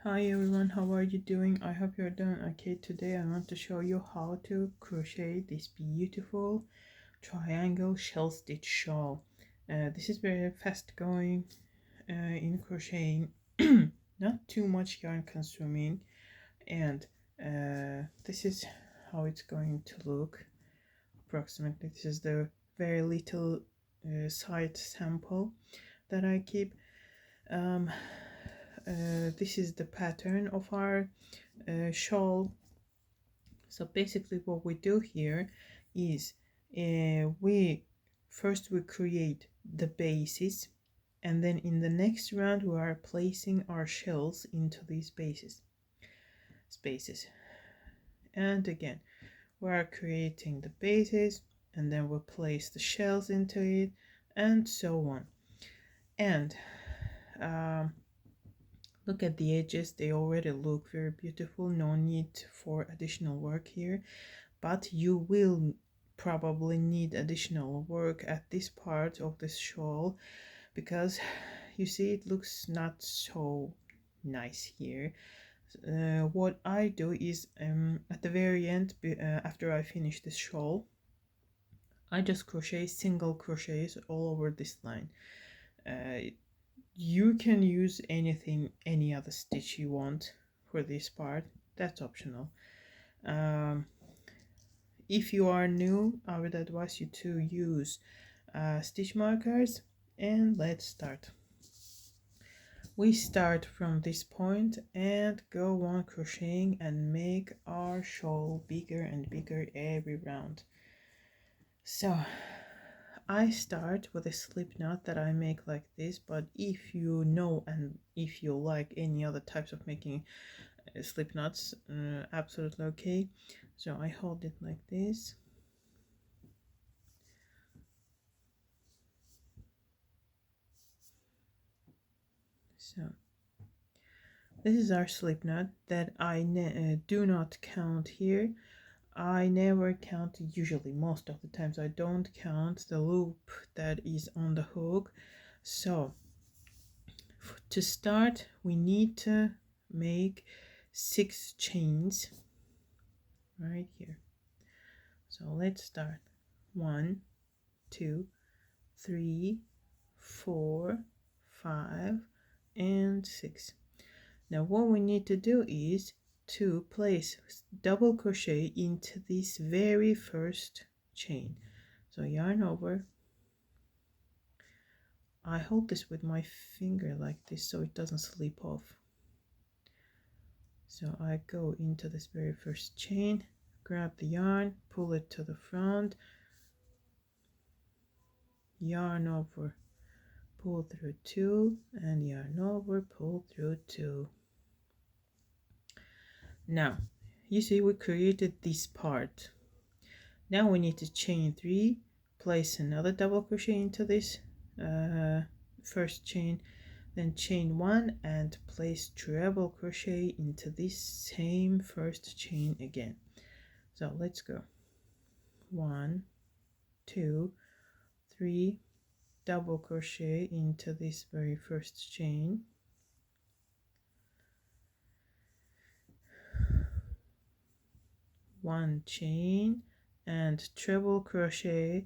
Hi everyone, how are you doing? I hope you're doing okay. Today I want to show you how to crochet this beautiful triangle shell stitch shawl. This is very fast going in crocheting, not too much yarn consuming, and this is how it's going to look approximately. This is the very little side sample that I keep. This is the pattern of our shawl. So basically what we do here is we create the bases, and then in the next round we are placing our shells into these spaces, and again we are creating the bases, and then we'll place the shells into it, and so on. And look at the edges, they already look very beautiful, no need for additional work here, but you will probably need additional work at this part of this shawl because you see it looks not so nice here. What I do is at the very end, after I finish this shawl, I just crochet single crochets all over this line. You can use any other stitch you want for this part, that's optional. If you are new, I would advise you to use stitch markers, and let's start. We start from this point and go on crocheting and make our shawl bigger and bigger every round. So I start with a slip knot that I make like this, but if you know and if you like any other types of making slip knots, absolutely okay. So I hold it like this. So this is our slip knot that I do not count here. I never count, usually most of the times I don't count the loop that is on the hook. So to start we need to make 6 chains right here. So let's start. 1, 2, 3, 4, 5, and 6. Now what we need to do is to place double crochet into this very first chain. So yarn over. I hold this with my finger like this so it doesn't slip off. So I go into this very first chain, grab the yarn, pull it to the front, yarn over, pull through 2, and yarn over, pull through 2. Now you see we created this part. Now we need to chain 3, place another double crochet into this first chain, then chain 1 and place treble crochet into this same first chain again. So let's go. 1, 2, 3, double crochet into this very first chain, one chain, and treble crochet.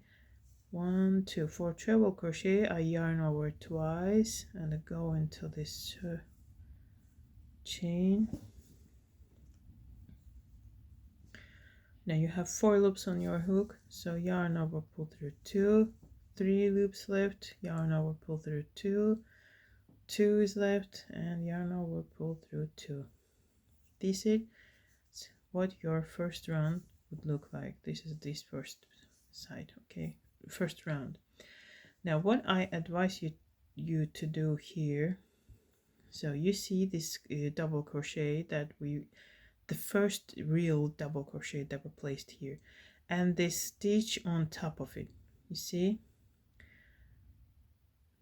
1, 2, for treble crochet I yarn over twice and I go into this chain. Now you have 4 loops on your hook, so yarn over, pull through 2, 3 loops left, yarn over, pull through 2, 2 is left, and yarn over, pull through 2. This is what your first round would look like. This is this first side, okay, first round. Now what I advise you to do here, so you see this double crochet that the first real double crochet that we placed here, and this stitch on top of it, you see.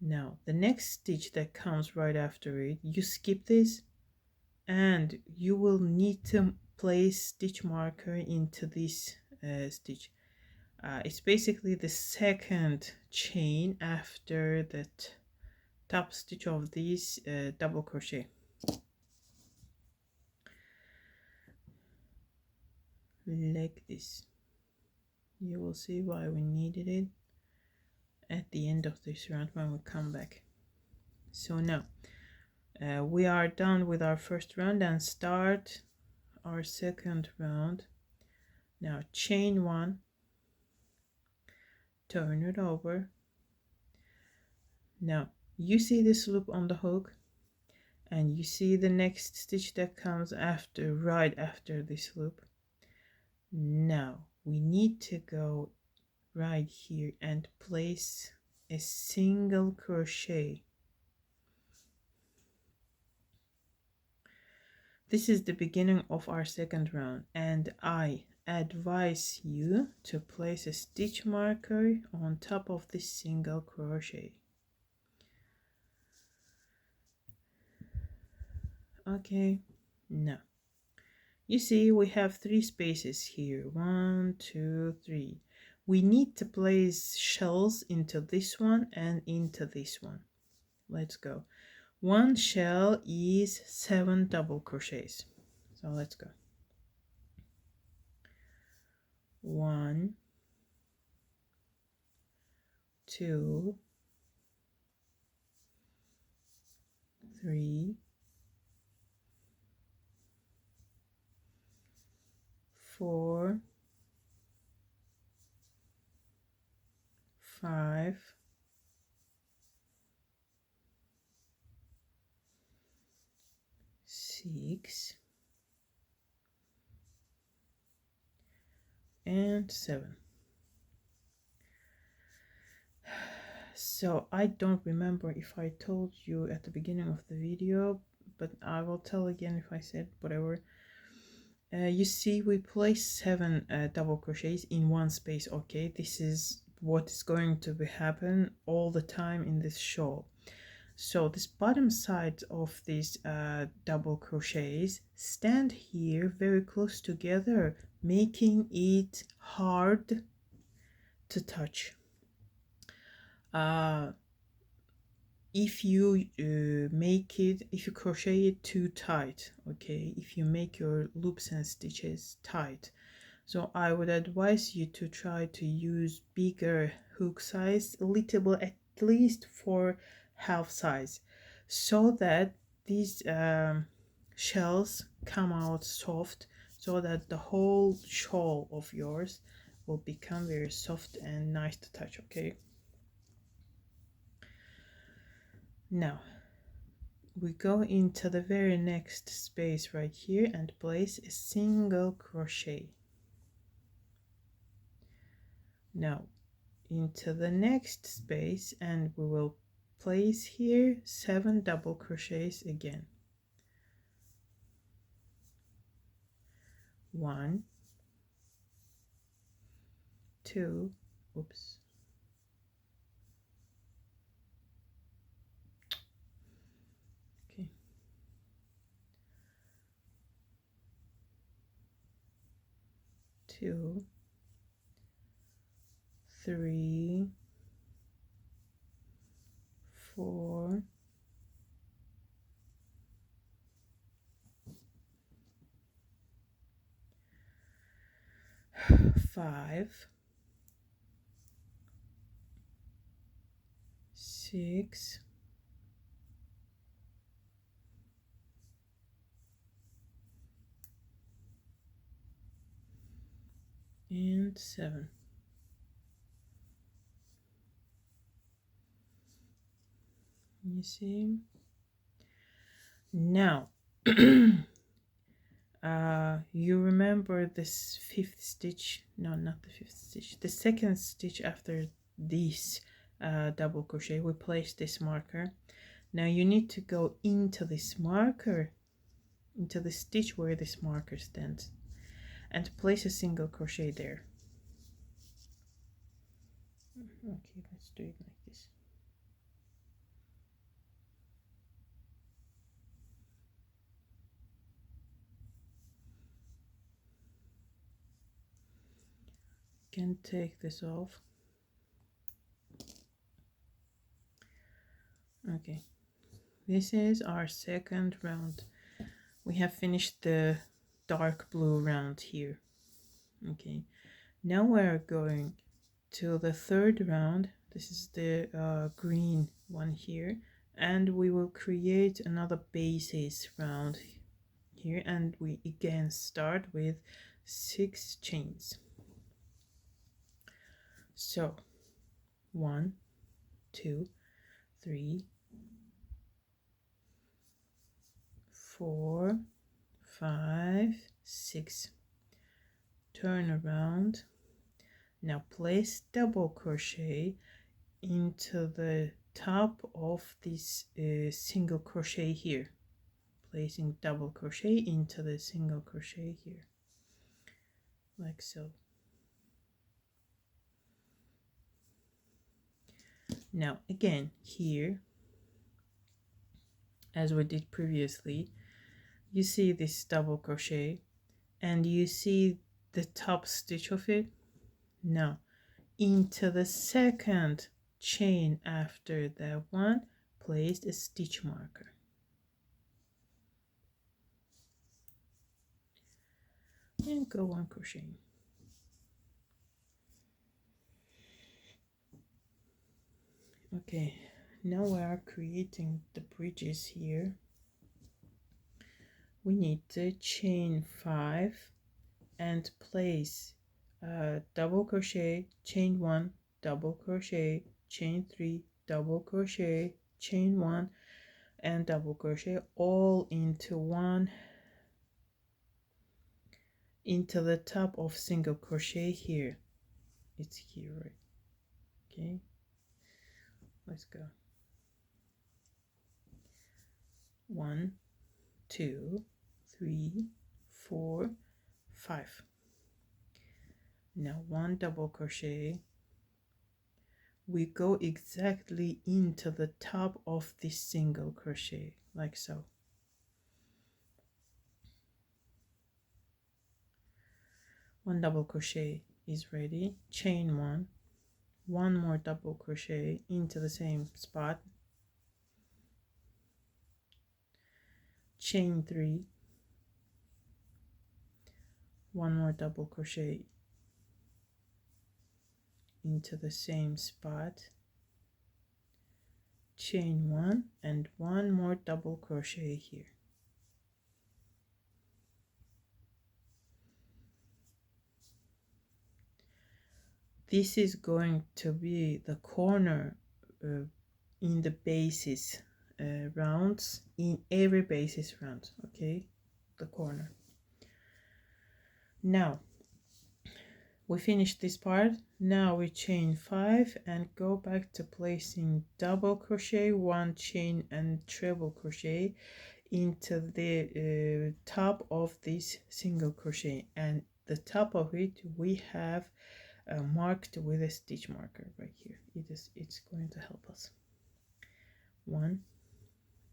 Now the next stitch that comes right after it, you skip this and you will need to place stitch marker into this stitch. It's basically the second chain after the top stitch of this double crochet. like this. You will see why we needed it at the end of this round when we come back. So now we are done with our first round and start our second round. Now chain one, turn it over. Now you see this loop on the hook, and you see the next stitch that comes after, right after this loop. Now we need to go right here and place a single crochet. This is the beginning of our second round, and I advise you to place a stitch marker on top of this single crochet. Okay, now you see we have 3 spaces here, 1, 2, 3. We need to place shells into this one and into this one. Let's go. One shell is 7 double crochets, so let's go. 1, 2, 3, 4, 5, 6, and 7. So I don't remember if I told you at the beginning of the video, but I will tell again if I said whatever. You see we place 7 double crochets in one space. Okay, this is what is going to happen all the time in this shawl. So this bottom side of these double crochets stand here very close together, making it hard to touch. If you if you crochet it too tight, okay, if you make your loops and stitches tight, so I would advise you to try to use bigger hook size, a little bit, at least for half size, so that these shells come out soft, so that the whole shawl of yours will become very soft and nice to touch. Okay, now we go into the very next space right here and place a single crochet. Now into the next space, and we will place here 7 double crochets again. 1, 2, oops, 2, 3, 4, 5, 6, and 7. You see? Now you remember this 5th stitch, no, not the 5th stitch, the 2nd stitch after this double crochet, we place this marker. Now you need to go into this marker, into the stitch where this marker stands, and place a single crochet there. Okay, let's do it like this. Can take this off. Okay, this is our second round. We have finished the dark blue round here. Okay, now we're going to the third round. This is the green one here, and we will create another basis round here, and we again start with 6 chains. So 1, 2, 3, 4, 5, 6. Turn around. Now place double crochet into the top of this single crochet here, placing double crochet into the single crochet here, like so. Now again here, as we did previously, you see this double crochet and you see the top stitch of it. Now into the second chain after that one, place a stitch marker. And go on crocheting. Okay, now we are creating the bridges here. We need to chain 5 and place double crochet, chain 1, double crochet, chain 3, double crochet, chain 1, and double crochet all into one, into the top of single crochet here. It's here, right? Okay, let's go. 1, 2, 3, 4, 5. Now 1 double crochet, we go exactly into the top of this single crochet, like so. One double crochet is ready. Chain 1, 1 more double crochet into the same spot, chain 3, 1 more double crochet into the same spot, chain 1, and 1 more double crochet here. This is going to be the corner in the basis rounds, in every basis round, okay, the corner. Now we finished this part. Now we chain 5 and go back to placing double crochet, 1 chain and treble crochet into the top of this single crochet, and the top of it we have marked with a stitch marker right here. It's going to help us. 1,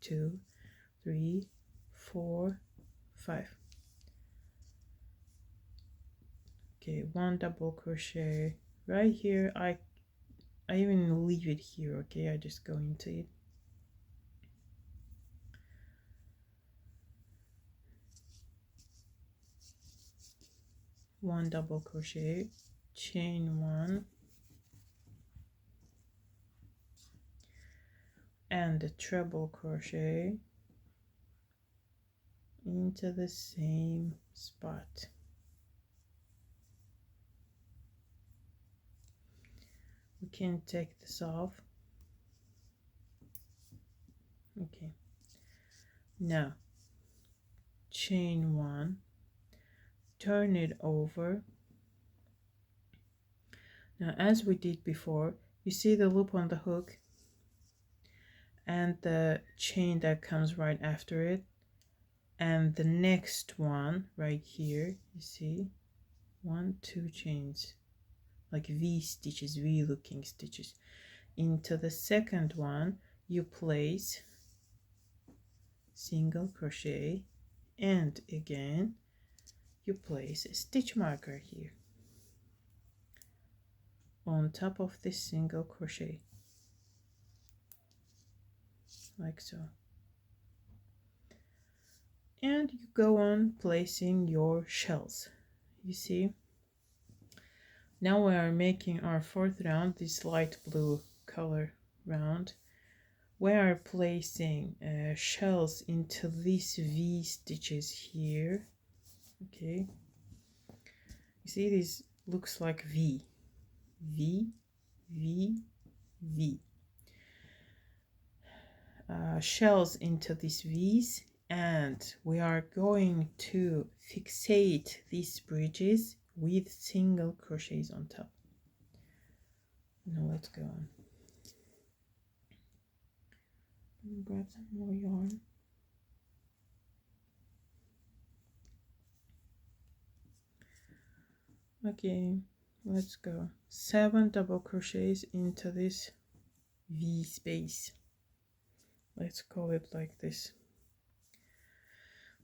2, 3, 4, 5. Okay, 1 double crochet right here. I even leave it here, okay? I just go into it. One double crochet, chain 1, and a treble crochet into the same spot. We can take this off. Okay, now chain 1, turn it over. Now as we did before, you see the loop on the hook and the chain that comes right after it, and the next one right here, you see 1, 2 chains, like V stitches, V looking stitches. Into the second one you place single crochet, and again you place a stitch marker here on top of this single crochet, like so. And you go on placing your shells. You see Now we are making our fourth round, this light blue color round. We are placing shells into these V stitches here. Okay, you see this looks like V, V, V, V. Shells into these V's, and we are going to fixate these bridges with single crochets on top. Now let's go on. Grab some more yarn. Okay, let's go. 7 double crochets into this V space. Let's call it like this.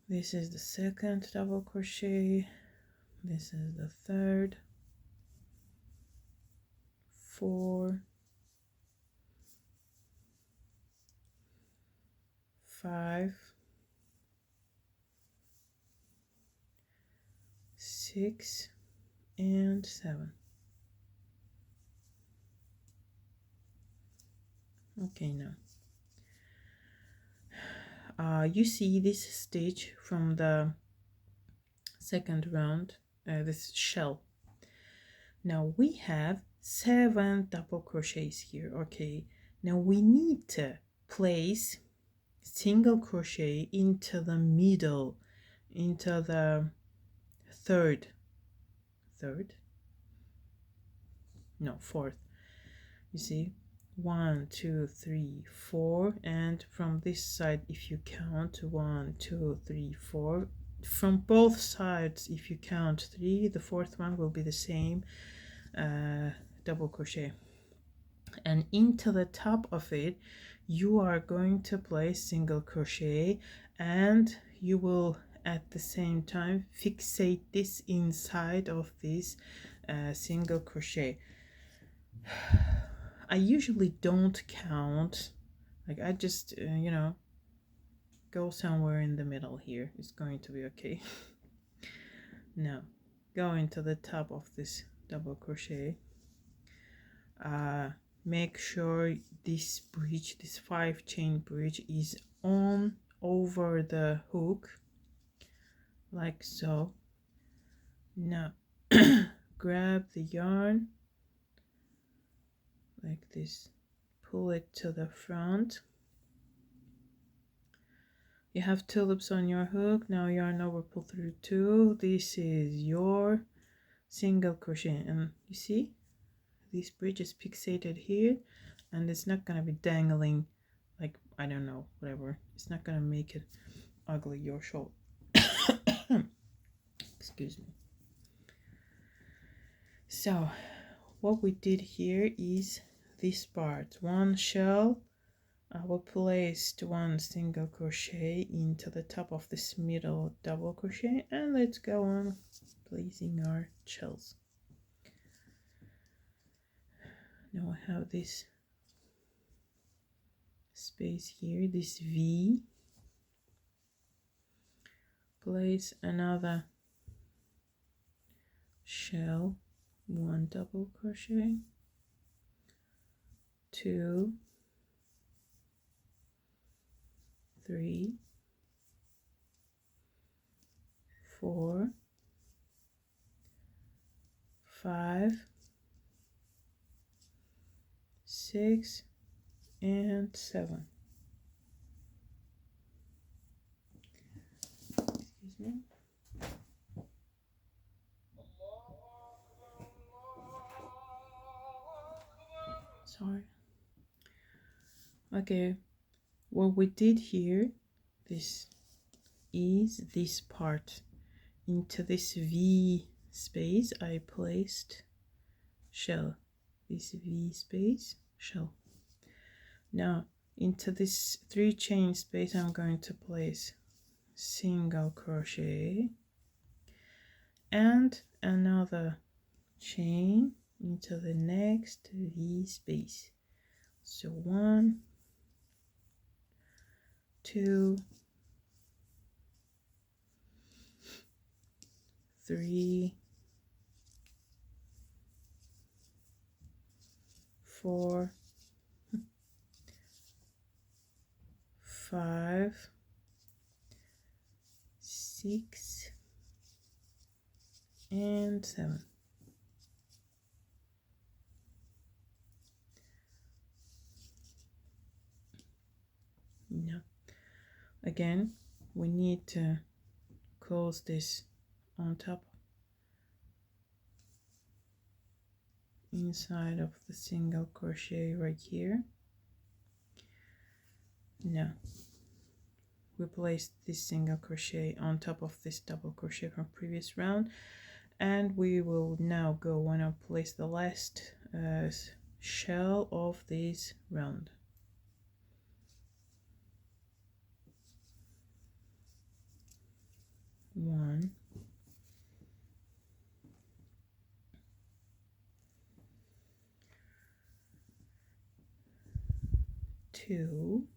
This is the second double crochet. This is the third, 4, 5, 6, and 7. Okay, now you see this stitch from the second round, this shell. Now we have 7 double crochets here. Okay, now we need to place single crochet into the middle, into the fourth. You see, 1, 2, 3, 4, and from this side, if you count 1, 2, 3, 4, from both sides, if you count 3, the fourth one will be the same double crochet, and into the top of it you are going to place single crochet, and you will at the same time fixate this inside of this single crochet. I usually don't count, like I just you know, go somewhere in the middle here. It's going to be okay. Now go into the top of this double crochet. Make sure this bridge, this 5 chain bridge, is on over the hook like so. Now grab the yarn like this, pull it to the front. You have 2 loops on your hook. Now yarn over, pull through 2. This is your single crochet, and you see this bridge is fixated here, and it's not gonna be dangling like, I don't know, whatever. It's not gonna make it ugly, your shawl. Excuse me. So what we did here is this part, 1 shell. We placed 1 single crochet into the top of this middle double crochet, and let's go on placing our shells. Now I have this space here, this V. Place another shell, 1 double crochet, 2, 3, 4, 5, 6, and 7. Excuse me. Sorry. Okay, what we did here, this is this part. Into this V space I placed shell, this V space shell. Now into this 3 chain space I'm going to place single crochet and another chain into the next V space. So 1, 2, 3, 4, 5, 6, and 7. Now, again, we need to close this on top inside of the single crochet right here. Now we place this single crochet on top of this double crochet from previous round, and we will now go and place the last shell of this round. One, two,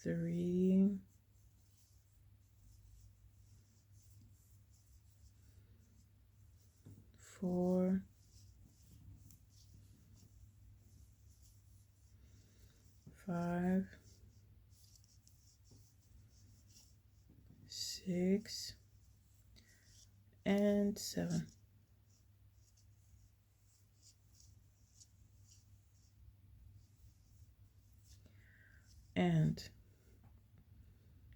3, 4, 5, 6, and 7. And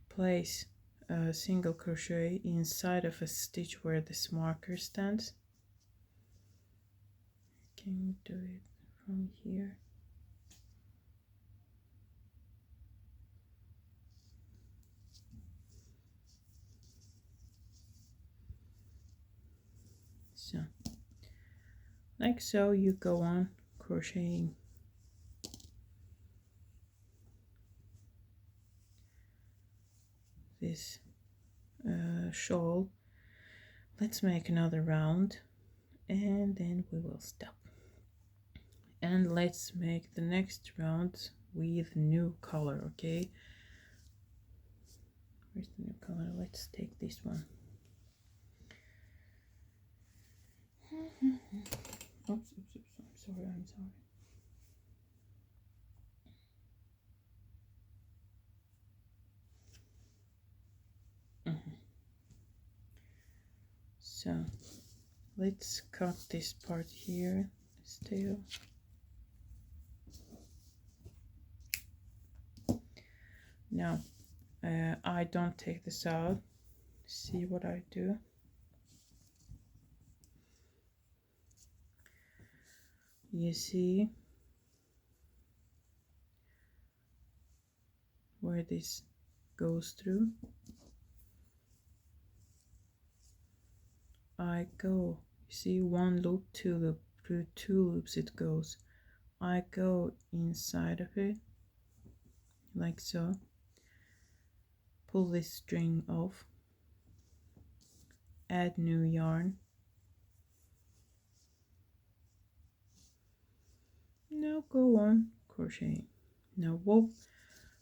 place a single crochet inside of a stitch where this marker stands. Can you do it from here? So, like so, you go on crocheting. This shawl. Let's make another round and then we will stop. And let's make the next round with new color, okay? Where's the new color? Let's take this one. Oops, I'm sorry. So let's cut this part here, this tail. Now I don't take this out. See what I do. You see where this goes through? I go, you see, one loop, two loop, through two loops it goes. I go inside of it like so, pull this string off, add new yarn. Now go on crocheting. Now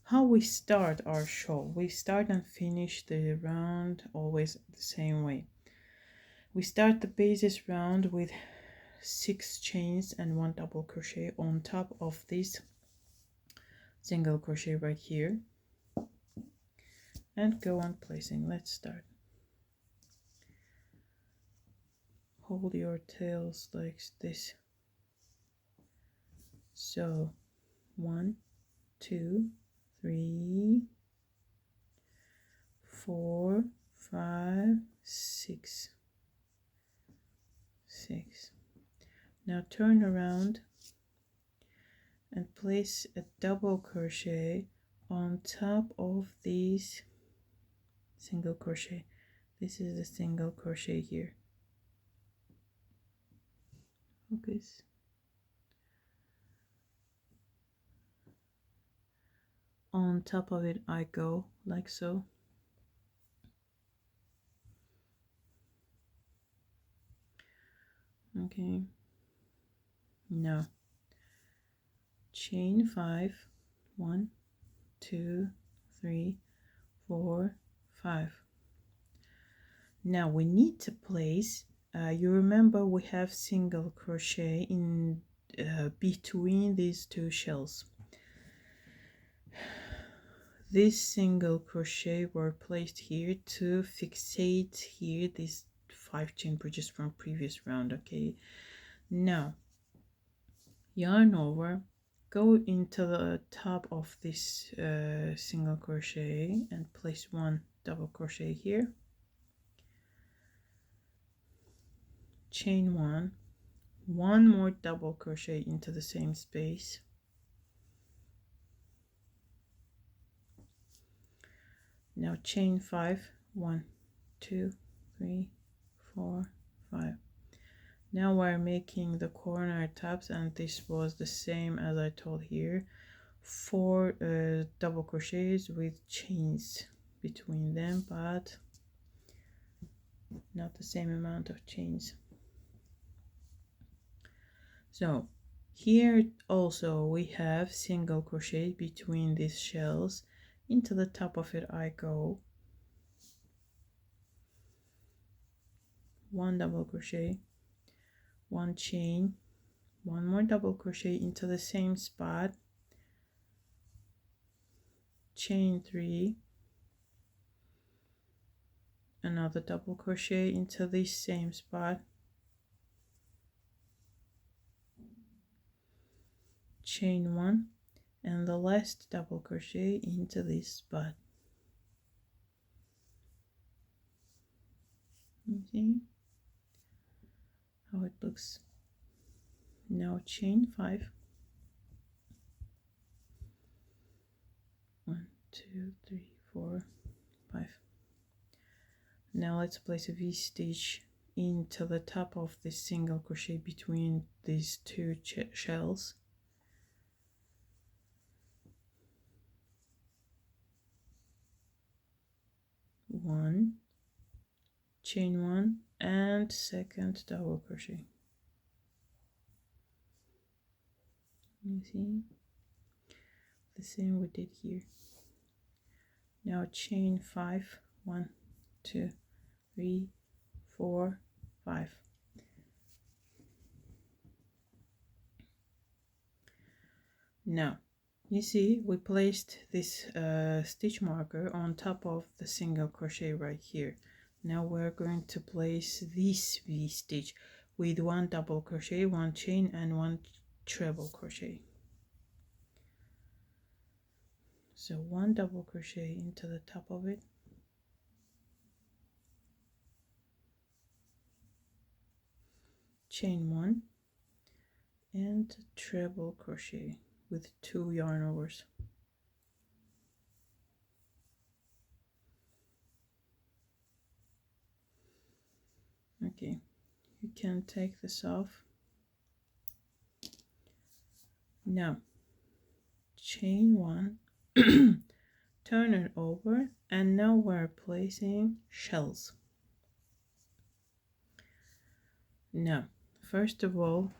how we start our shawl? We start and finish the round always the same way. We start the basis round with 6 chains and 1 double crochet on top of this single crochet right here, and go on placing. Let's start. Hold your tails like this. So 1, 2, 3, 4, 5, 6. Now turn around and place a double crochet on top of these single crochet. This is the single crochet here. Focus. On top of it I go like so. Okay, now chain 5, 1, 2, 3, 4, 5. Now we need to place You remember we have single crochet in between these two shells. This single crochet were placed here to fixate here these 5 chain bridges from previous round. Okay, now yarn over, go into the top of this single crochet and place 1 double crochet here, chain 1 more double crochet into the same space, now chain 5, 1 2 3 4 5. Now we're making the corner tabs, and this was the same as I told here, 4 double crochets with chains between them, but not the same amount of chains. So here also we have single crochet between these shells. Into the top of it I go 1 double crochet, 1 chain, 1 more double crochet into the same spot, chain 3, another double crochet into this same spot, chain 1, and the last double crochet into this spot. You see how it looks. Now chain 5, 1 2 3 4 5. Now let's place a V-stitch into the top of this single crochet between these two shells. One, chain 1 and second double crochet. You see the same we did here. Now chain 5, 1 2 3 4 5. Now you see we placed this stitch marker on top of the single crochet right here. Now we're going to place this V-stitch with 1 double crochet, 1 chain and 1 treble crochet. So 1 double crochet into the top of it, chain 1 and treble crochet with 2 yarn overs. Okay, you can take this off. Now chain 1, turn it over, and now we're placing shells. Now first of all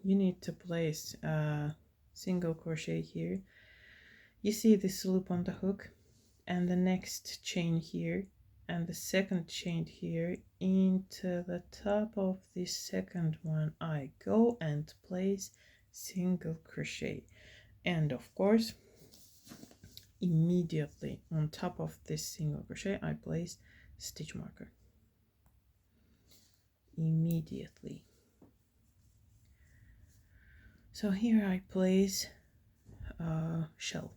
you need to place a single crochet here. You see this loop on the hook and the next chain here and the second chain here. Into the top of this second one I go and place single crochet, and of course immediately on top of this single crochet I place stitch marker immediately. So here I place shell,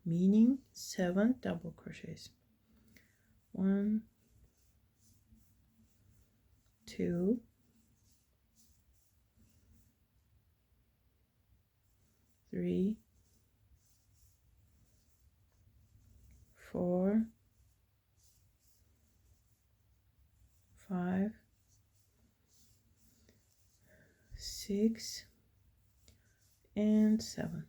meaning 7 double crochets. 1 2 3 4 5 6 and 7.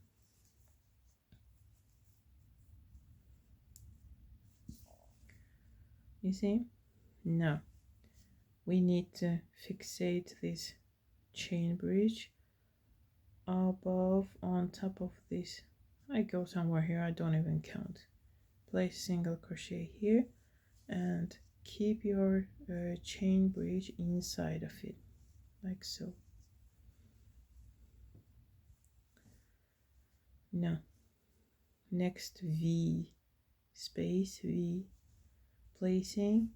You see? Now we need to fixate this chain bridge above on top of this. I go somewhere here, I don't even count. Place single crochet here and keep your chain bridge inside of it, like so. Now, next V space, V, placing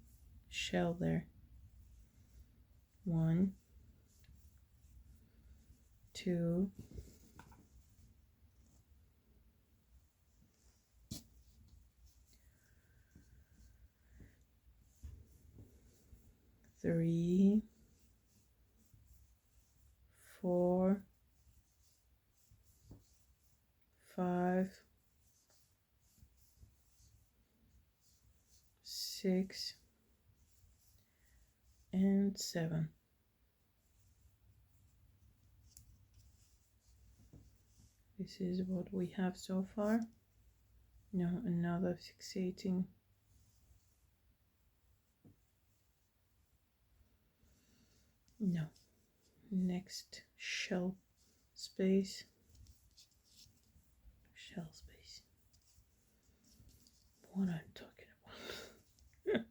shell there. 1, 2, 3, 4, 5, 6, and 7. This is what we have so far. Now another fixating. No. Next shell space. Shell space. What I'm talking about.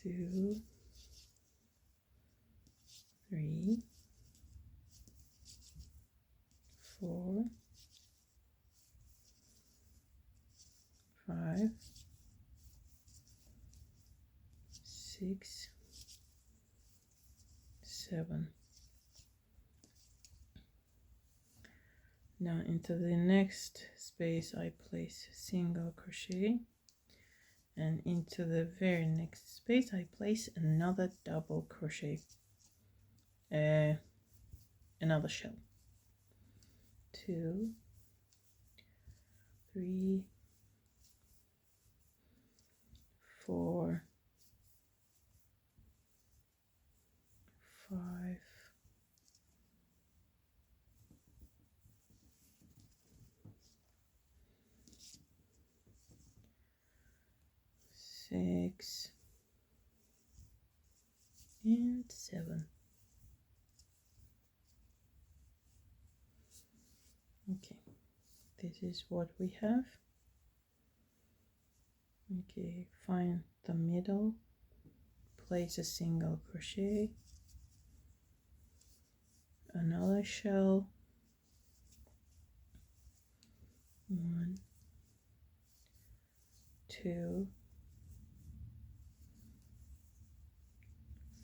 2, 3, 4, 5, 6, 7. Now into the next space I place single crochet, and into the very next space I place another double crochet, another shell. 2, 3, 4, 5, 6, and 7. Okay, this is what we have. Okay, find the middle, place a single crochet, another shell, 1, 2,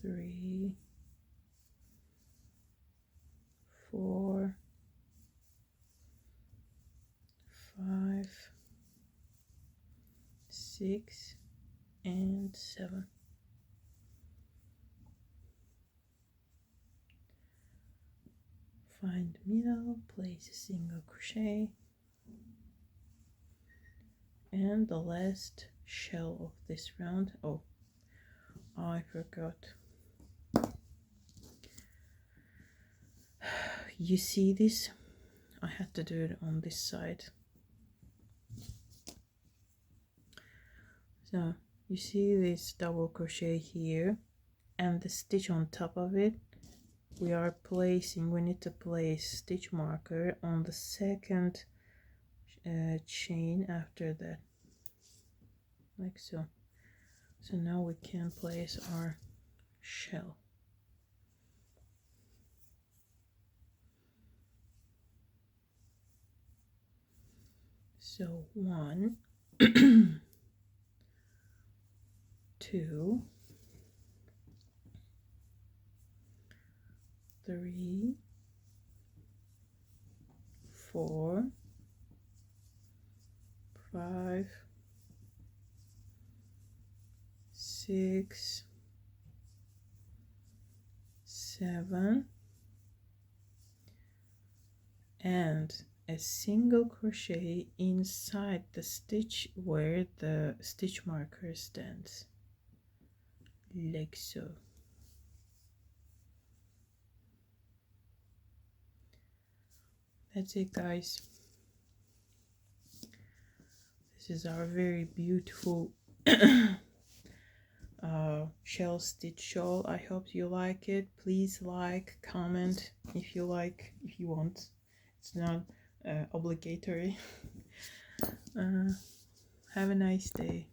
3, 4, 5, 6, and 7. Find the middle, place a single crochet, and the last shell of this round. Oh, I forgot. You see this? I had to do it on this side. So you see this double crochet here and the stitch on top of it. We need to place stitch marker on the second chain after that, like so. So now we can place our shell. So 1, 2, 3, 4, 5, 6, 7, and a single crochet inside the stitch where the stitch marker stands, like so. That's it, guys. This is our very beautiful shell stitch shawl. I hope you like it. Please like, comment if you want. It's not obligatory. Have a nice day.